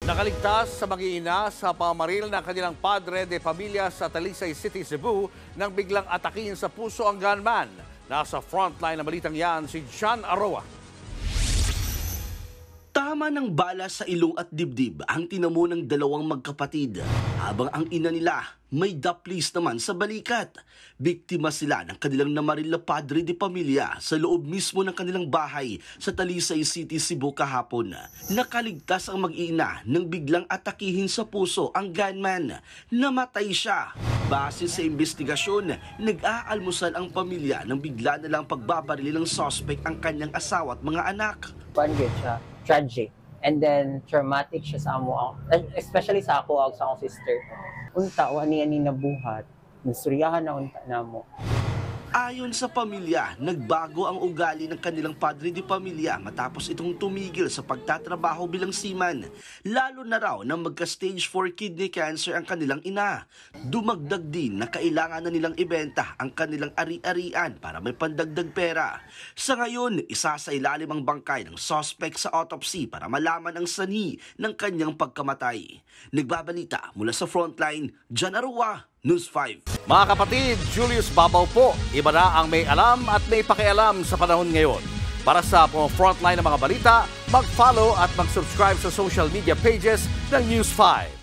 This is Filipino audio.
Nakaligtas sa mag-iina sa pamamaril ng kanilang padre de pamilya sa Talisay City, Cebu nang biglang atakin sa puso ang gunman. Nasa frontline ng balitang yan si John Aroa. Tama ng bala sa ilong at dibdib ang tinamo ng dalawang magkapatid, habang ang ina nila may daplis naman sa balikat. Biktima sila ng kanilang namaril na padre de pamilya sa loob mismo ng kanilang bahay sa Talisay City, Cebu kahapon. Nakaligtas ang mag-ina nang biglang atakihin sa puso ang gunman. Namatay siya. Base sa investigasyon, nag-aalmusal ang pamilya nang bigla na lang pagbabarili ng suspect ang kanyang asawa at mga anak. Good siya. Tragic. And then, traumatic siya sa amo, especially sa ako, sa akong sister. Unta, wani ani nabuhat. Nasuryahan na unta na mo. Ayon sa pamilya, nagbago ang ugali ng kanilang padre de pamilya matapos itong tumigil sa pagtatrabaho bilang seaman. Lalo na raw na magka-stage 4 kidney cancer ang kanilang ina. Dumagdag din na kailangan na nilang ibenta ang kanilang ari-arian para may pandagdag pera. Sa ngayon, isasailalim ang bangkay ng suspect sa autopsy para malaman ang sanhi ng kanyang pagkamatay. Nagbabalita mula sa frontline, John Aroa, News 5. Mga kapatid, Julius Babaw po. Iba na ang may alam at may pakialam sa panahon ngayon. Para sa frontline ng mga balita, mag-follow at mag-subscribe sa social media pages ng News 5.